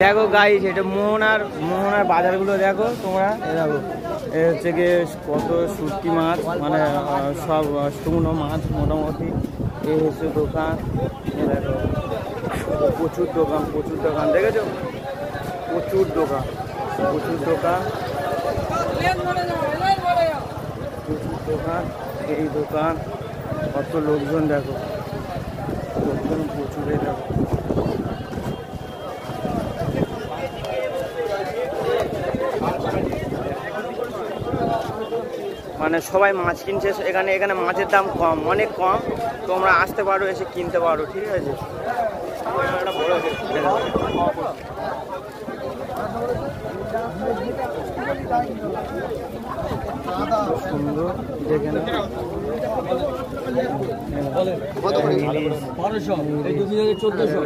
দেখো গাইস, এটা মোহনার বাজারগুলো দেখো তোমরা। দেখো এ হচ্ছে গিয়ে কত শুটকি মাছ, মানে সব শুকনো মাছ মোটামুটি। এই হচ্ছে দোকান, দেখো প্রচুর দোকান দেখেছো, প্রচুর দোকান। এই দোকান কত লোকজন, দেখো লোকজন প্রচুর। দেখো মানে সবাই মাছ কিনছে এখানে মাছের দাম কম, অনেক কম। তোমরা আসতে পারো, এসে কিনতে পারো, ঠিক আছে। সুন্দর দেখে না। 1200 1400